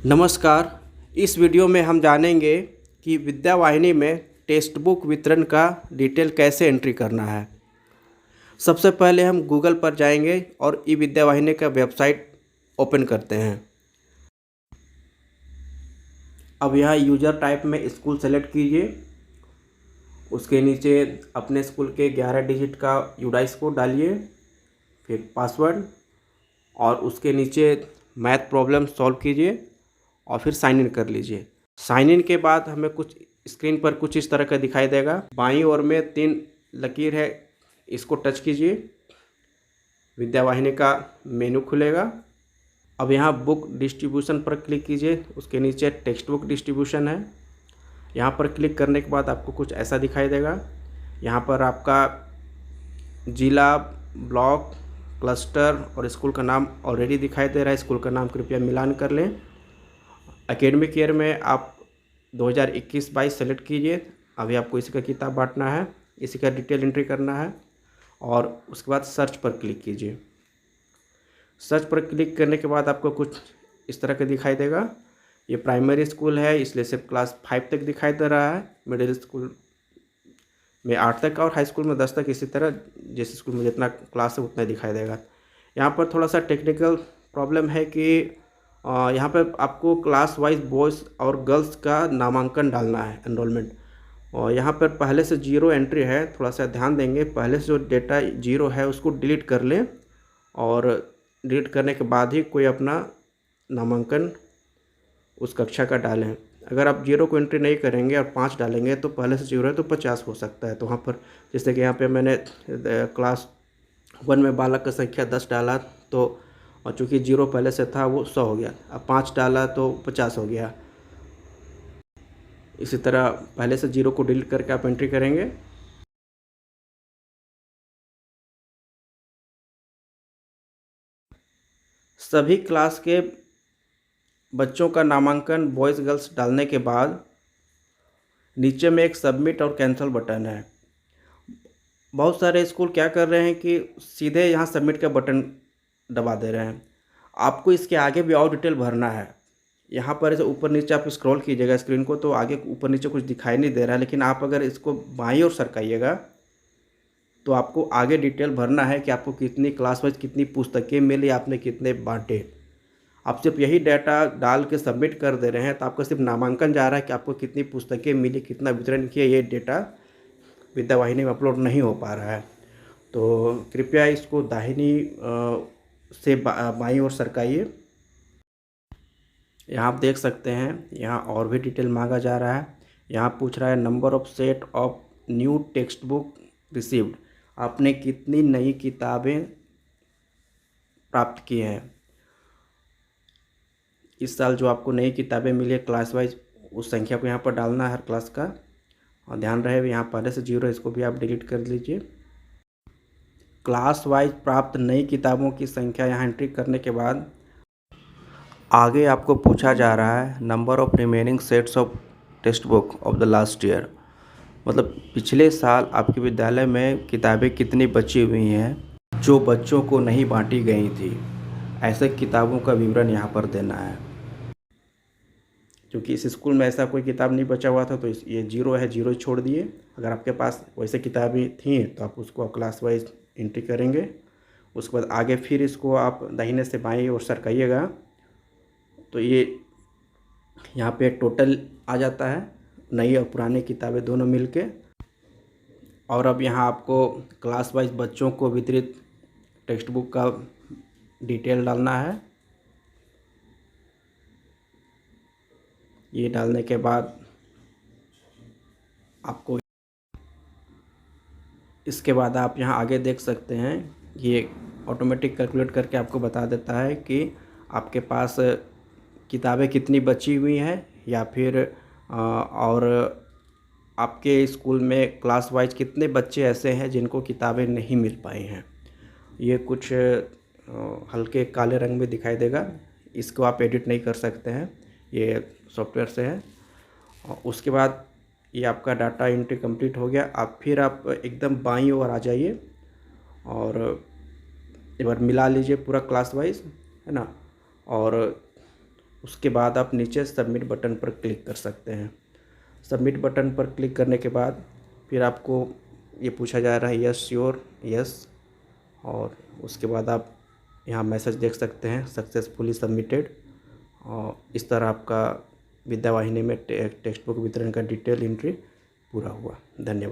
नमस्कार। इस वीडियो में हम जानेंगे कि विद्यावाहिनी में टेक्स्ट बुक वितरण का डिटेल कैसे एंट्री करना है। सबसे पहले हम गूगल पर जाएंगे और ई विद्यावाहिनी का वेबसाइट ओपन करते हैं। अब यहाँ यूज़र टाइप में स्कूल सेलेक्ट कीजिए। उसके नीचे अपने स्कूल के 11 डिजिट का यूडाइस कोड डालिए, फिर पासवर्ड, और उसके नीचे मैथ प्रॉब्लम सॉल्व कीजिए और फिर साइन इन कर लीजिए। साइन इन के बाद हमें कुछ स्क्रीन पर कुछ इस तरह का दिखाई देगा। बाईं ओर में 3 लकीर है, इसको टच कीजिए, विद्यावाहिनी का मेनू खुलेगा। अब यहाँ बुक डिस्ट्रीब्यूशन पर क्लिक कीजिए। उसके नीचे टेक्स्ट बुक डिस्ट्रीब्यूशन है। यहाँ पर क्लिक करने के बाद आपको कुछ ऐसा दिखाई देगा। यहाँ पर आपका जिला, ब्लॉक, क्लस्टर और स्कूल का नाम ऑलरेडी दिखाई दे रहा है। स्कूल का नाम कृपया मिलान कर लें। एकेडमिक ईयर में आप 2021-22 सेलेक्ट कीजिए। अभी आपको इसी का किताब बांटना है, इसी का डिटेल एंट्री करना है और उसके बाद सर्च पर क्लिक कीजिए। सर्च पर क्लिक करने के बाद आपको कुछ इस तरह का दिखाई देगा। ये प्राइमरी स्कूल है, इसलिए सिर्फ क्लास 5 तक दिखाई दे रहा है। मिडिल स्कूल में 8 तक और हाई स्कूल में 10 तक, इसी तरह जिस स्कूल में जितना क्लास है उतना दिखाई देगा। यहाँ पर थोड़ा सा टेक्निकल प्रॉब्लम है कि यहाँ पर आपको क्लास वाइज बॉयज़ और गर्ल्स का नामांकन डालना है, एनरोलमेंट। और यहाँ पर पहले से 0 एंट्री है, थोड़ा सा ध्यान देंगे। पहले से जो डेटा 0 है उसको डिलीट कर लें और डिलीट करने के बाद ही कोई अपना नामांकन उस कक्षा का डालें। अगर आप 0 को एंट्री नहीं करेंगे और 5 डालेंगे तो पहले से 0 है तो 50 हो सकता है। तो वहाँ पर जैसे कि यहाँ पे मैंने क्लास 1 में बालक का संख्या 10 डाला, तो और चूँकि 0 पहले से था वो 100 हो गया। अब 5 डाला तो 50 हो गया। इसी तरह पहले से 0 को डिलीट करके आप एंट्री करेंगे। सभी क्लास के बच्चों का नामांकन बॉयज़ गर्ल्स डालने के बाद नीचे में एक सबमिट और कैंसिल बटन है। बहुत सारे स्कूल क्या कर रहे हैं कि सीधे यहाँ सबमिट का बटन दबा दे रहे हैं। आपको इसके आगे भी और डिटेल भरना है। यहाँ पर ऐसे ऊपर नीचे आप स्क्रॉल कीजिएगा स्क्रीन को, तो आगे ऊपर नीचे कुछ दिखाई नहीं दे रहा है, लेकिन आप अगर इसको बाईं ओर सरकाइएगा तो आपको आगे डिटेल भरना है कि आपको कितनी क्लास वाइज कितनी पुस्तकें मिली, आपने कितने बांटे। आप सिर्फ यही डाटा डाल के सबमिट कर दे रहे हैं तो आपको सिर्फ नामांकन जा रहा है कि आपको कितनी पुस्तकें मिली, कितना वितरण किया। ये डेटा विद्यावाहिनी में अपलोड नहीं हो पा रहा है। तो कृपया इसको दाहिनी से बाईं ओर सरकाइए। यहाँ आप देख सकते हैं, यहाँ और भी डिटेल मांगा जा रहा है। यहाँ पूछ रहा है number of set of new text book received, आपने कितनी नई किताबें प्राप्त की हैं। इस साल जो आपको नई किताबें मिली है क्लास वाइज, उस संख्या को यहाँ पर डालना है हर क्लास का। और ध्यान रहे यहाँ पहले से 0 है, इसको भी आप डिलीट कर लीजिए। क्लास वाइज प्राप्त नई किताबों की संख्या यहाँ एंट्री करने के बाद आगे आपको पूछा जा रहा है number of remaining sets of text book of the last year, मतलब पिछले साल आपके विद्यालय में किताबें कितनी बची हुई हैं जो बच्चों को नहीं बांटी गई थी। ऐसे किताबों का विवरण यहाँ पर देना है। क्योंकि इस स्कूल में ऐसा कोई किताब नहीं बचा हुआ था तो ये 0 है, 0 छोड़ दिए। अगर आपके पास वैसे किताबें थी तो आप उसको क्लास वाइज एंट्री करेंगे। उसके बाद आगे फिर इसको आप दाहिने से बाईं ओर सरकाइएगा तो ये यहाँ पे टोटल आ जाता है, नई और पुरानी किताबें दोनों मिलके। और अब यहाँ आपको क्लास वाइज बच्चों को वितरित टेक्स्ट बुक का डिटेल डालना है। ये डालने के बाद आपको इसके बाद आप यहाँ आगे देख सकते हैं, ये ऑटोमेटिक कैलकुलेट करके आपको बता देता है कि आपके पास किताबें कितनी बची हुई हैं, या फिर और आपके स्कूल में क्लास वाइज कितने बच्चे ऐसे हैं जिनको किताबें नहीं मिल पाई हैं। ये कुछ हल्के काले रंग में दिखाई देगा। इसको आप एडिट नहीं कर सकते हैं, ये सॉफ्टवेयर से है। और उसके बाद ये आपका डाटा एंट्री कंप्लीट हो गया। आप फिर आप एकदम बाईं ओर आ जाइए और एक बार मिला लीजिए पूरा क्लास वाइज, है ना। और उसके बाद आप नीचे सबमिट बटन पर क्लिक कर सकते हैं। सबमिट बटन पर क्लिक करने के बाद फिर आपको ये पूछा जा रहा है यस श्योर, यस, और उसके बाद आप यहाँ मैसेज देख सकते हैं सक्सेसफुली सबमिटेड। और इस तरह आपका विद्यावाहिनी में टेक्स्ट बुक वितरण का डिटेल एंट्री पूरा हुआ। धन्यवाद।